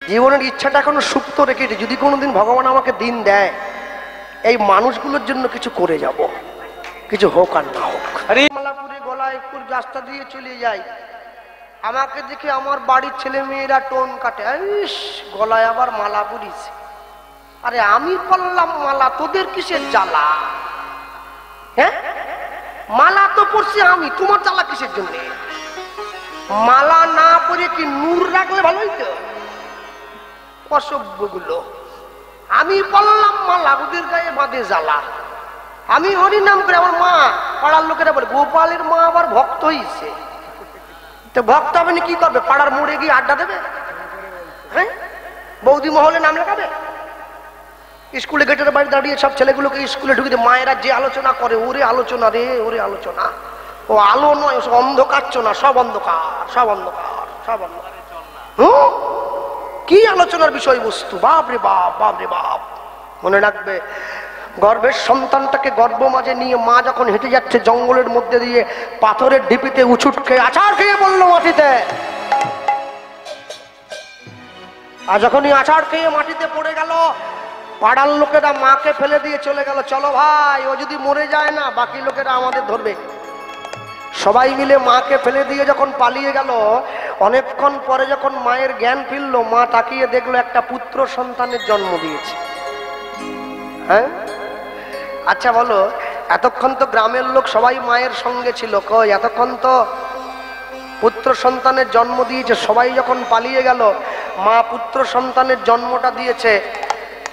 জীবনের ইচ্ছাটা এখনো সুপ্ত রেখেছি, যদি কোনোদিন ভগবান আমাকে দিন দেয় এই মানুষগুলোর জন্য কিছু করে যাব, কিছু হোক আর না হোক। আরে মালাপুরে গলায় ফুল রাস্তা দিয়ে চলে যাই, আমাকে দেখে আমার বাড়ির ছেলে মেয়েরা টোন কাটে, ইস গলায় আবার মালা পরিছে। আরে আমি পরলাম মালা, তোদের কিসের জ্বালা? হ্যাঁ, মালা তো পরছি আমি, তোমার জ্বালা কিসের জন্য? মালা না পরে কি নূর রাখলে ভালো হইতো? অসভ্যগুলো, আমি পরলাম মালা, ওদের গায়ে বাঁধে জ্বালা। আমি হরি নাম করে, আমার মা পাড়ার লোকেরা বলে গোপালের মা আবার ভক্ত হইছে। তো ভক্ত হবে না কি করবে? পাড়ার মোড়ে গিয়ে আড্ডা দেবে? হ্যাঁ, বৌদি মহলে নাম লেখাবে? স্কুলে গেটের বাড়ি দাঁড়িয়ে সব ছেলেগুলোকে স্কুলে ঢুকিয়ে মায়েরা যে আলোচনা করে, ওরে আলোচনা রে, ওরে আলোচনা। ও আলো নয়, সব অন্ধকার চোনা, সব অন্ধকার, সব অন্ধকার, সব অন্ধকার। কি আলোচনার বিষয়বস্তু! বাপ রে বাপ, বাপ রে বাপ। মনে রাখবে, গর্ভের সন্তানটাকে গর্ভ মাঝে নিয়ে মা যখন হেঁটে যাচ্ছে জঙ্গলের মধ্যে দিয়ে, পাথরের ঢিপিতে উছুট খেয়ে আছাড় খেয়ে বললো মাটিতে। আর যখনই আছাড় খেয়ে মাটিতে পড়ে গেল, পাড়ার লোকেরা মাকে ফেলে দিয়ে চলে গেল। চলো ভাই, ও যদি মরে যায় না বাকি লোকেরা আমাদের ধরবে। সবাই মিলে মাকে ফেলে দিয়ে যখন পালিয়ে গেল, অনেকক্ষণ পরে যখন মায়ের জ্ঞান ফিরল, মা তাকিয়ে দেখলো একটা পুত্র সন্তানের জন্ম দিয়েছে। হ্যাঁ, আচ্ছা বলো, এতক্ষণ তো গ্রামের লোক সবাই মায়ের সঙ্গে ছিল, কই এতক্ষণ তো পুত্র সন্তানের জন্ম দিয়েছে। সবাই যখন পালিয়ে গেল, মা পুত্র সন্তানের জন্মটা দিয়েছে।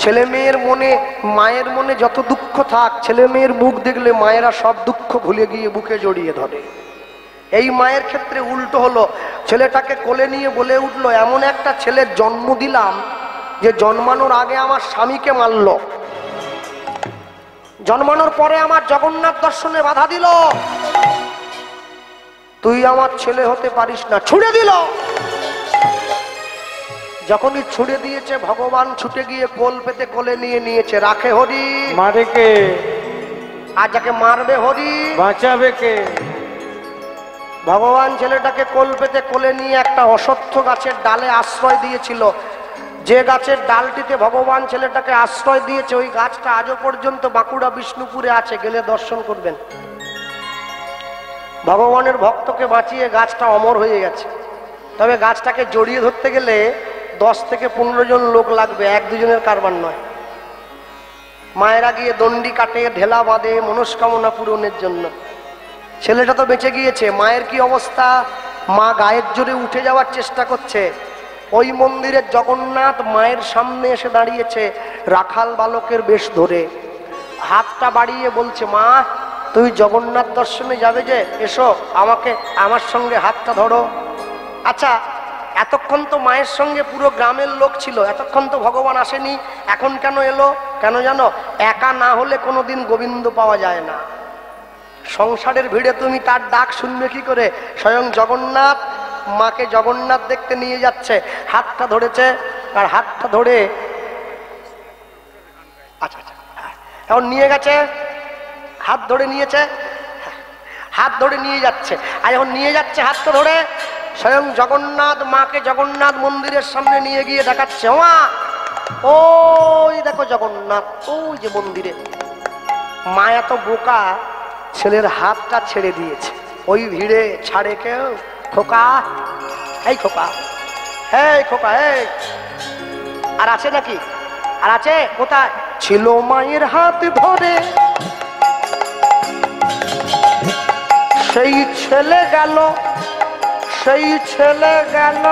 ছেলে মেয়ের মনে, মায়ের মনে যত দুঃখ থাক, ছেলে মেয়ের মুখ দেখলে মায়েরা সব দুঃখ ভুলে গিয়ে বুকে জড়িয়ে ধরে। এই মায়ের ক্ষেত্রে উল্টো হলো, ছেলেটাকে কোলে নিয়ে বলে উঠলো, এমন একটা ছেলের জন্ম দিলাম যে জন্মানোর আগে আমার স্বামীকে মারল, জন্মানোর পরে আমার জগন্নাথ দর্শনে বাধা দিল, তুই আমার ছেলে হতে পারিস না, ছুড়ে দিল। যখনই ছুড়ে দিয়েছে, ভগবান ছুটে গিয়ে কোল পেতে কোলে নিয়ে নিয়েছে। রাখে হরি, মারে কে? আর যাকে মারবে হরি, বাঁচাবে কে? ভগবান ছেলেটাকে কোল পেতে কোলে নিয়ে একটা অশ্বত্থ গাছের ডালে আশ্রয় দিয়েছিল। যে গাছের ডালটিতে ভগবান ছেলেটাকে আশ্রয় দিয়েছে, ওই গাছটা আজও পর্যন্ত বাঁকুড়া বিষ্ণুপুরে আছে, গেলে দর্শন করবেন। ভগবানের ভক্তকে বাঁচিয়ে গাছটা অমর হয়ে গেছে। তবে গাছটাকে জড়িয়ে ধরতে গেলে 10 থেকে 15 জন লোক লাগবে, 1-2 জনের কারবার নয়। মায়েরা গিয়ে দণ্ডি কাটে, ঢেলা বাঁধে মনস্কামনা পূরণের জন্য। ছেলেটা তো বেঁচে গিয়েছে, মায়ের কি অবস্থা! মা গায়ের জোরে উঠে যাওয়ার চেষ্টা করছে। ওই মন্দিরের জগন্নাথ মায়ের সামনে এসে দাঁড়িয়েছে রাখাল বালকের বেশ ধরে, হাতটা বাড়িয়ে বলছে, মা তুই জগন্নাথ দর্শনে যাবে যে, এসো আমাকে, আমার সঙ্গে হাতটা ধরো। আচ্ছা, এতক্ষণ তো মায়ের সঙ্গে পুরো গ্রামের লোক ছিল, এতক্ষণ তো ভগবান আসেনি, এখন কেন এলো? কেন জানো? একা না হলে কোনোদিন গোবিন্দ পাওয়া যায় না। সংসারের ভিড়ে তুমি তার ডাক শুনবে কি করে? স্বয়ং জগন্নাথ মাকে জগন্নাথ দেখতে নিয়ে যাচ্ছে, হাতটা ধরেছে, আর হাতটা ধরে আচ্ছা আচ্ছা এখন নিয়ে গেছে, হাত ধরে নিয়েছে, হাত ধরে নিয়ে যাচ্ছে। আর যখন নিয়ে যাচ্ছে হাতটা ধরে, স্বয়ং জগন্নাথ মাকে জগন্নাথ মন্দিরের সামনে নিয়ে গিয়ে দেখাচ্ছে, মা ওই দেখো জগন্নাথ, ওই যে মন্দিরে। মা এত বোকা, ছেলের হাতটা ছেড়ে দিয়েছে। ওই ভিড়ে ছাড়ে কেউ? খোকা, এই খোকা, এই খোকা, এই আর আছে নাকি? আর আছে? কোথায় ছিল মায়ের হাত ধরে সেই ছেলে গেল, সেই ছেলে গেল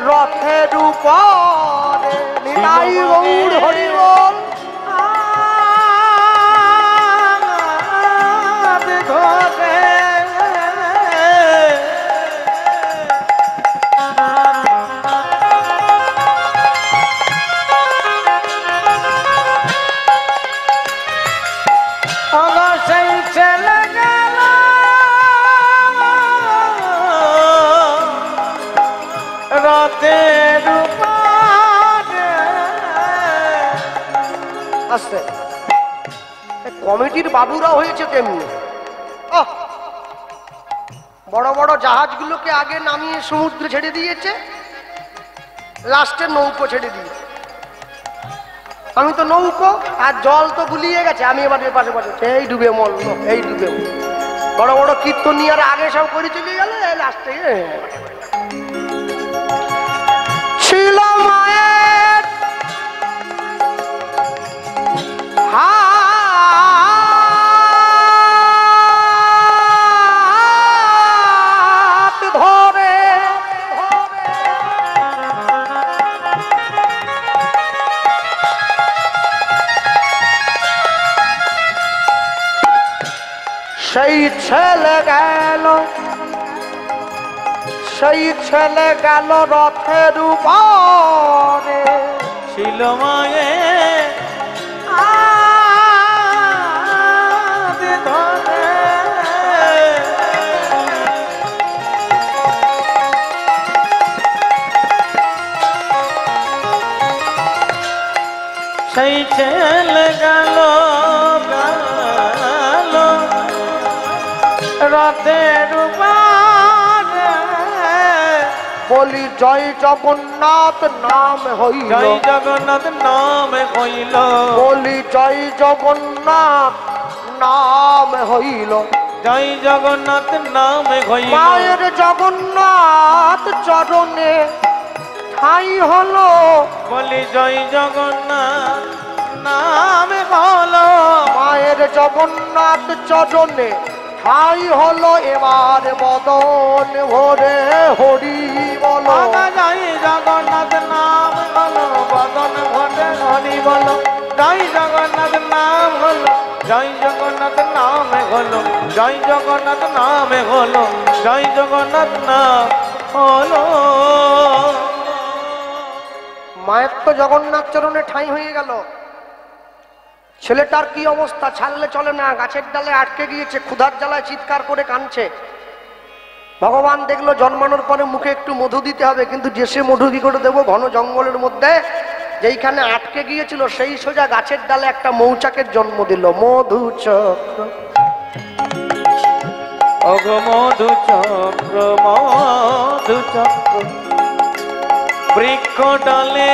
রথের উপরে। নিতাই গৌর হরি বল। আসছে কমিটির বাবুরা হয়েছে তেমনি। বড় বড় জাহাজগুলোকে আগে নামিয়ে সমুদ্রে ছেড়ে দিয়েছে, লাস্টে নৌকো ছেড়ে দিয়েছে। আমি তো নৌকো আর জল তো গুলিয়ে গেছে, আমি এবার পাশে পাশে এই ডুবে মরল, এই ডুবে বড় বড় কীর্তনিয়ার আগে সব করে চলে গেল। লাস্টে ছিল মায়ের হাত ধরে সেই ছেলে গেল, সেই ছেলে গেল রথের উপরে। ছিল মায়ের হাত ধরে সেই ছেলে গেল গেল রথের উপরে। বলি জয় জগন্নাথ নাম হইল, জয় জগন্নাথ নাম হইল, বলি জয় জগন্নাথ নাম হইল, জয় জগন্নাথ নাম হইল। মায়ের জগন্নাথ চরণে ঠাই হলো, বলি জয় জগন্নাথ নাম হলো, মায়ের জগন্নাথ চরণে ঠাই হলো। এবার বদন ভরে হরি বলো, জয় জগন্নাথ নাম হলো, বদন ভরে হরি বলো। জয় জগন্নাথ নাম হলো, জয় জগন্নাথ নাম হলো, জয় জগন্নাথ নাম হলো, জয় জগন্নাথ নাম হলো। মায়ের তো জগন্নাথ চরণে ঠাঁই হয়ে গেল। ছেলেটার কি অবস্থা, ছাড়লে চলে না, গাছের ডালে আটকে গিয়েছে, ক্ষুধার জ্বালায় চিৎকার করে কাঁদছে। ভগবান দেখলো জন্মানোর পরে মুখে একটু মধু দিতে হবে, কিন্তু যে সে মধু কি করে দেবো, ঘন জঙ্গলের মধ্যে যেইখানে আটকে গিয়েছিল সেই সোজা গাছের ডালে একটা মৌচাকের জন্ম দিল, মধু চক্র। অগ মধু চক্র, মধু চক্র, বৃক্ষ ডালে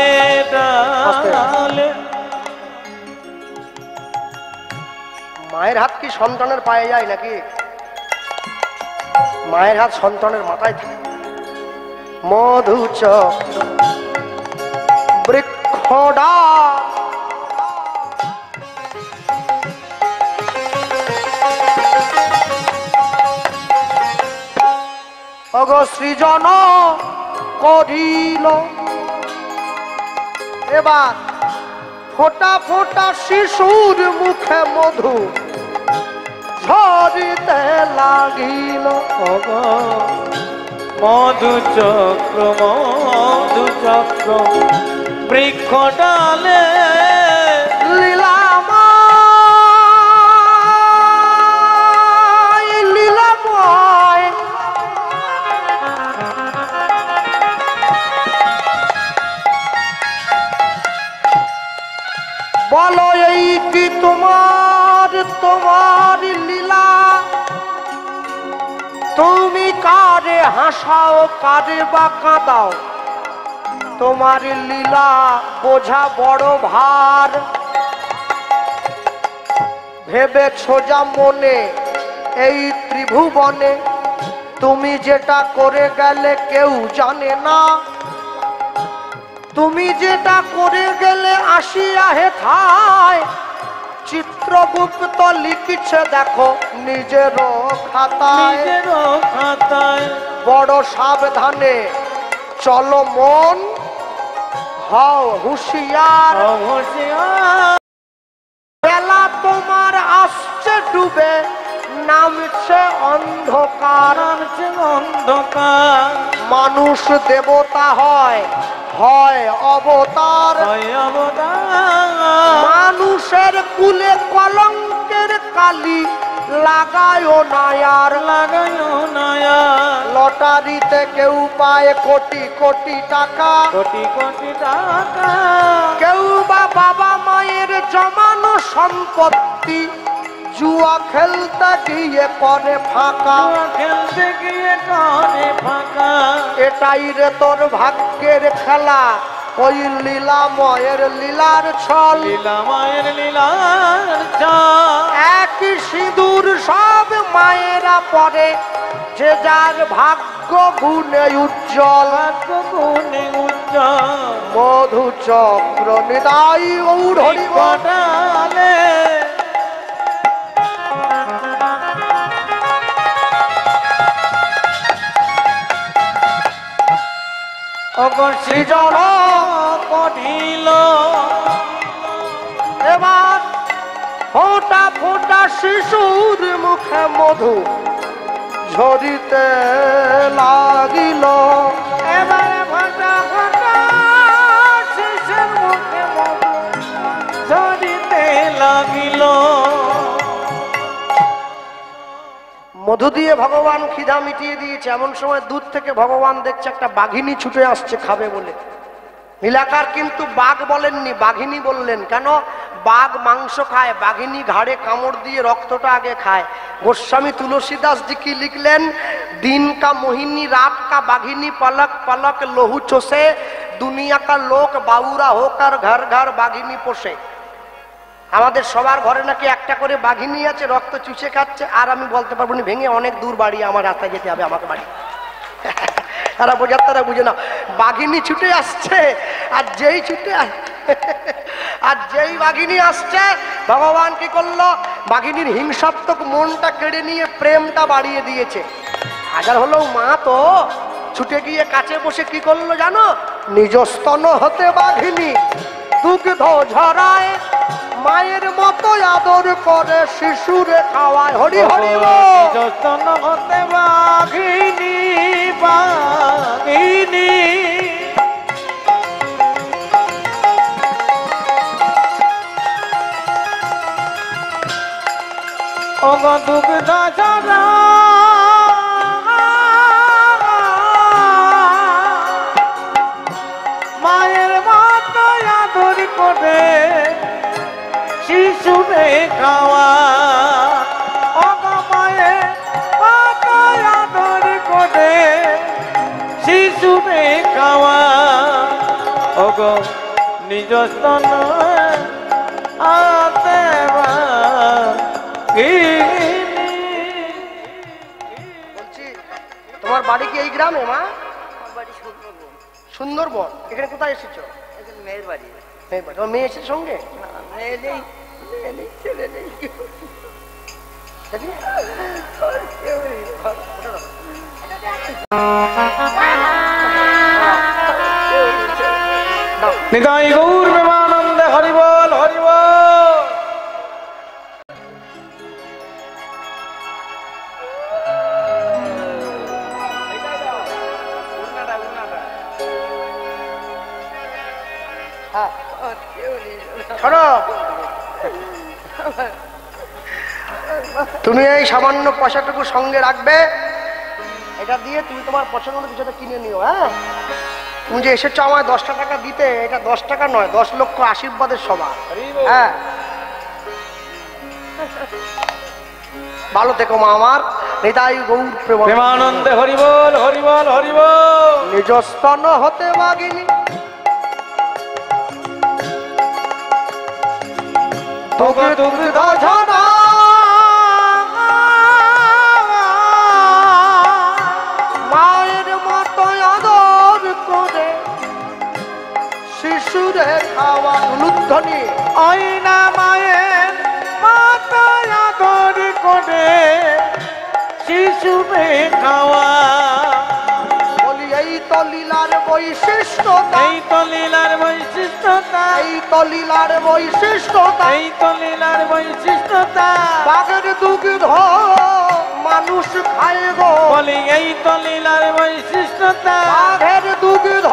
ডালে। মায়ের হাত কি সন্তানের পায়ে যায় নাকি? মায়ের হাত সন্তানের মাথায় থাকে। মধু চক্র বৃক্ষ ডাল, অগ সৃজন করিল। এবার ফোঁটা ফোঁটা শিশুর মুখে মধু ঝরিতে লাগিল। অগ মধু চক্র, মধু চক্র, বৃক্ষ ডালে লীলাময়, লীলাময় বলো এই কি তোমার, তোমার লীলা? তুমি কারে হাসাও, কারে বা কাঁদাও? তোমার লীলা বোঝা বড় ভার। ভেবে সোজা মনে এই ত্রিভুবনে তুমি যেটা করে গেলে কেউ জানে না। তুমি যেটা করে গেলে আসিয়া হেথায়, চিত্রগুপ্ত লিখছে দেখো নিজের খাতায়। নিজের খাতায় বড় সাবধানে চলো মন, হও হুঁশিয়ার। হুঁশিয়ার, বেলা তোমার আসছে ডুবে, নামছে অন্ধকার। নামছে অন্ধকার, মানুষ দেবতা হয়, হয় অবতার। হয় অবদান। মানুষের কুলে কলঙ্কের কালি লাগায় নায়ার, লাগায় নায়ার। লটারিতে কেউ পায় কোটি কোটি টাকা, কোটি কোটি টাকা। কেউ বা বাবা মায়ের জমানো সম্পত্তি জুয়া খেলতে গিয়ে করে ফাঁকা, খেলতে গিয়ে করে ফাঁকা। এটাই রে তোর ভাগ্যের খেলা, ওই লীলাময়ের লীলার ছল। লীলা মায়ের লীলার ছল। একই সিঁদুর সব মায়েরা পরে, যে যার ভাগ্য গুণে উজ্জ্বল। ভাগ্য গুণে উজ্জ্বল। মধু চক্র নিতাই গৌর হরি বল। ঘটালে সৃজন করিল। এবার ফোঁটা ফোঁটা শিশুর মুখে মধু ঝরিতে লাগিল। এবারে ফোঁটা ফোঁটা শিশুর মুখে মধু ঝরিতে লাগিল। মধু দিয়ে ভগবান খিদা মিটিয়ে দিয়েছে। এমন সময় দূর থেকে ভগবান দেখছে একটা বাঘিনী ছুটে আসছে খাবে বলে। নীলাকার কিন্তু বাঘ বলেননি, বাঘিনী বললেন। কেন? বাঘ মাংস খায়, বাঘিনী ঘাড়ে কামড় দিয়ে রক্তটা আগে খায়। গোস্বামী তুলসীদাস জি কি লিখলেন? दिन का मोहिनी रात का बाघिनी पलक पलक लोहू चोसे दुनिया का लोक बाउरा होकर घर घर बाघिनी पोषे। আমাদের সবার ঘরে নাকি একটা করে বাঘিনী আছে, রক্ত চুষে খাচ্ছে। আর আমি বলতে পারবো না, ভেঙে অনেক দূর বাড়ি, আমার রাস্তায় যেতে হবে আমাকে বাড়ি। তারা বোঝার, তারা বুঝে না। বাঘিনী ছুটে আসছে, আর যেই আর যেই বাঘিনী আসছে, ভগবান কি করলো? বাঘিনীর হিংসাত্মক মনটা কেড়ে নিয়ে প্রেমটা বাড়িয়ে দিয়েছে। হাজার হলেও মা তো ছুটে গিয়ে কাছে বসে কি করলো জানো? নিজ স্তন হতে বাঘিনী দুগ্ধ ঝরায়, মায়ের মতো আদর করে শিশুরে খাওয়ায়। হরি হরি বল। স্তন হতে বাঘিনী বাঘিনী ওগো দুগ্ধ ঝরা মায়ের মতো আদর করে শিশুরে খাওয়া। ওগো মায়ের মতো আদর করে শিশুরে খাওয়া। ওগো নিজ স্তন আতে বলছি, তোমার বাড়ি কি এই গ্রামে মা? সুন্দরবন। এখানে কোথায় এসেছো? মেয়ের বাড়ি। তোমার মেয়ে এসেছে সঙ্গে? মেয়ে নেই, মেয়ে নেই, ছেলে নেই। নিতাই গৌর প্রেমানন্দে হরি বল, হরি বল। তুমি এই সামান্য পয়সাটুকু সঙ্গে রাখবে, এটা দিয়ে তুমি তোমার পছন্দ মতো কিছুটা কিনে নিও। হ্যাঁ, তুমি যে এসেছো আমায় 10টা টাকা দিতে, এটা 10 টাকা নয়, 10 লক্ষ আশীর্বাদের সভা। হ্যাঁ, ভালো থেকো মা আমার। নিতাই গৌর প্রেমানন্দে হরি বল, হরি বল, হরি বল। নিজ স্তন হতে বাঘিনী দুগ্ধ ঝরা মায়ের মতো আদর করে শিশুরে খাওয়া। লুধ্বনি ওই না মায়ের মতো আদর করে শিশুরে খাওয়া। বলি এই তো লীলার বৈশিষ্ট্যতা, এই তো লীলার বৈশিষ্ট্যতা, এই তো লীলার বৈশিষ্ট্যতা, এই তো লীলার বৈশিষ্ট্যতা। বাঘের দুগ্ধ মানুষ খায় গো। বলি এই তো লীলার বৈশিষ্ট্যতা। বাঘের দুগ্ধ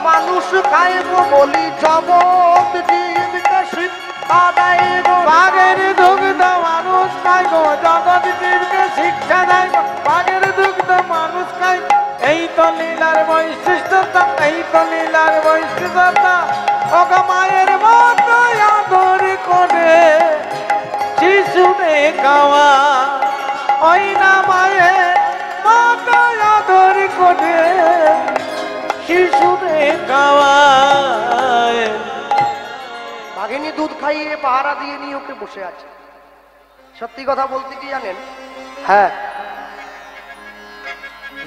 মানুষ খায় গো। বলি জগৎ জীবকে শিক্ষা দেয় গো। বাঘের দুগ্ধ মানুষ খায় গো, জগৎ জীবকে শিক্ষা দেয় গো। বাঘের দুগ্ধ মানুষ খায়। এই তো লীলার বৈশিষ্ট্যতা, এই তো লীলার বৈশিষ্ট্যতা। ওগো মায়ের মতো আদর করে শিশু খাওয়া ওই না মায়ের মাথা আদর করে শিশুরে খাওয়ায়। বাঘিনী দুধ খাইয়ে পাহারা দিয়ে নিয়ে ওকে বসে আছে। সত্যি কথা বলতে কি জানেন, হ্যাঁ,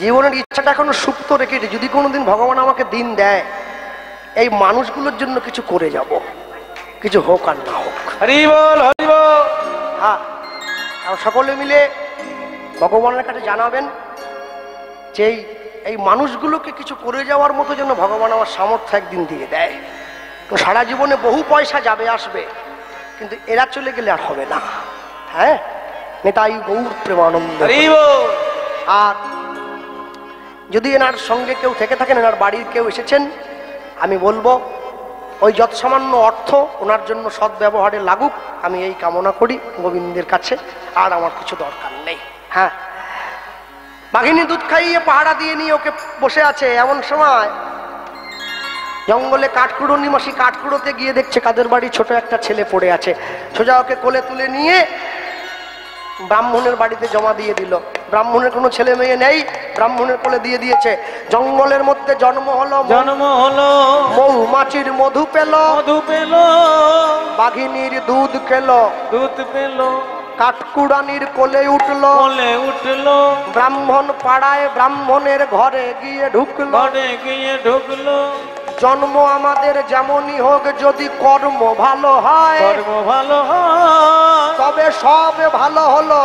জীবনের ইচ্ছাটা এখনো সুপ্ত রেখেছে, যদি কোনোদিন ভগবান আমাকে দিন দেয় এই মানুষগুলোর জন্য কিছু করে যাব, কিছু হোক আর না হোক। হরি বল হরি বল। হ্যাঁ, সকলে মিলে ভগবানের কাছে জানাবেন যে এই মানুষগুলোকে কিছু করে যাওয়ার মতো যেন ভগবান আমার সামর্থ্য একদিন দিয়ে দেয়। সারা জীবনে বহু পয়সা যাবে আসবে, কিন্তু এরা চলে গেলে আর হবে না। হ্যাঁ, নেতাই গৌর প্রেমানন্দ। আর যদি এনার সঙ্গে কেউ থেকে থাকেন, এনার বাড়ির কেউ এসেছেন, আমি বলবো ওই যৎ সামান্য অর্থ ওনার জন্য সৎ ব্যবহারে লাগুক, আমি এই কামনা করি গোবিন্দের কাছে। আর আমার কিছু দরকার নেই। হ্যাঁ, বাঘিনী দুধ খাইয়ে পাহারা দিয়ে নিয়ে ওকে বসে আছে। এমন সময় জঙ্গলে কাঠকুড়ো নিবাসী কাঠকুড়োতে গিয়ে দেখছে কাদের বাড়ি ছোট একটা ছেলে পড়ে আছে। সোজা ওকে কোলে তুলে নিয়ে ব্রাহ্মণের বাড়িতে জমা দিয়ে দিল। ব্রাহ্মণের কোনো ছেলে মেয়ে নেই, ব্রাহ্মণের কোলে দিয়ে দিয়েছে। জঙ্গলের মধ্যে জন্ম হলো, মৌমাছির মধু পেল, বাঘিনীর দুধ খেলো, কাঠকুড়ানির কোলে উঠলো, ব্রাহ্মণ পাড়ায় ব্রাহ্মণের ঘরে গিয়ে ঢুকলো। জন্ম আমাদের যেমনই হোক, যদি কর্ম ভালো হয় তবে সব ভালো হলো,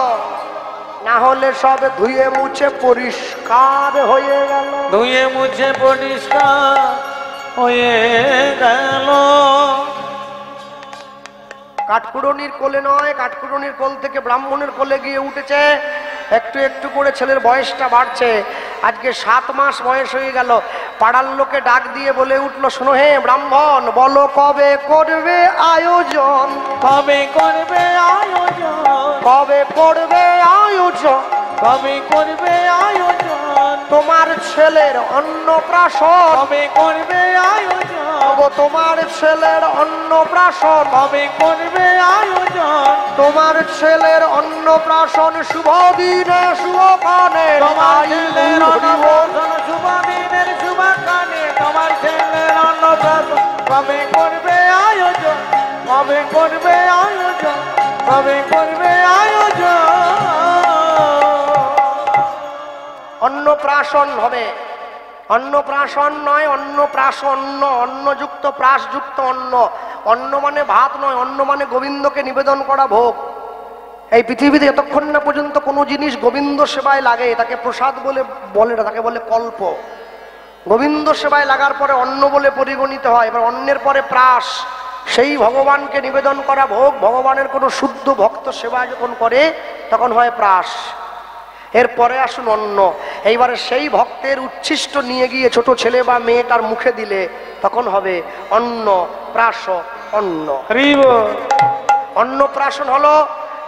না হলে সব ধুয়ে মুছে পরিষ্কার হয়ে গেল। কাঠকুড়নির কোলে নয়, কাঠকুড়নির কোল থেকে ব্রাহ্মণের কোলে গিয়ে উঠেছে। একটু একটু করে ছেলের বয়সটা বাড়ছে। আজকে 7 মাস বয়স হয়ে গেল। পাড়ার লোকে ডাক দিয়ে বলে উঠলো, শোনো হে ব্রাহ্মণ, বলো কবে করবে আয়োজন, কবে করবে আয়োজন, কবে করবে আয়োজন, কবে করবে আয়োজন, তোমার ছেলের অন্নপ্রাশন, কবে করবে আয়োজন, তোমার ছেলের অন্নপ্রাশন, কবে করবে আয়োজন, তোমার ছেলের অন্নপ্রাশন শুভ দিনে শুভ কানে, তোমার ছেলের অন্নপ্রাশন শুভ দিনের শুভ কানে, তোমার ছেলের অন্নপ্রাশন কবে করবে আয়োজন, কবে করবে আয়োজন, কবে করবে আয়োজন। অন্নপ্রাশন হবে, অন্নপ্রাশন নয়, অন্নপ্রাশন্ন, অন্নযুক্ত প্রাশযুক্ত অন্ন। অন্ন মানে ভাত নয়, অন্ন মানে গোবিন্দকে নিবেদন করা ভোগ। এই পৃথিবীতে যতক্ষণ না পর্যন্ত কোনো জিনিস গোবিন্দ সেবায় লাগে তাকে প্রসাদ বলে না, তাকে বলে কল্প। গোবিন্দ সেবায় লাগার পরে অন্ন বলে পরিগণিত হয়। এবার অন্নের পরে প্রাশ, সেই ভগবানকে নিবেদন করা ভোগ। ভগবানের কোনো শুদ্ধ ভক্ত সেবা যখন করে তখন হয় প্রাশ। এরপরে আসুন অন্ন। এইবারে সেই ভক্তের উচ্ছিষ্ট নিয়ে গিয়ে ছোট ছেলে বা মেয়েটার মুখে দিলে তখন হবে অন্ন প্রাশ অন্ন। অন্নপ্রাশন হলো,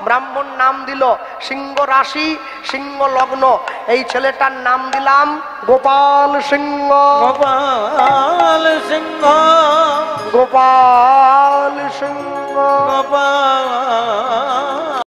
ব্রাহ্মণ নাম দিল সিংহ রাশি সিংহ লগ্ন, এই ছেলেটার নাম দিলাম গোপাল সিংহ। গোপাল সিংহ, গোপাল সিংহ, গোপাল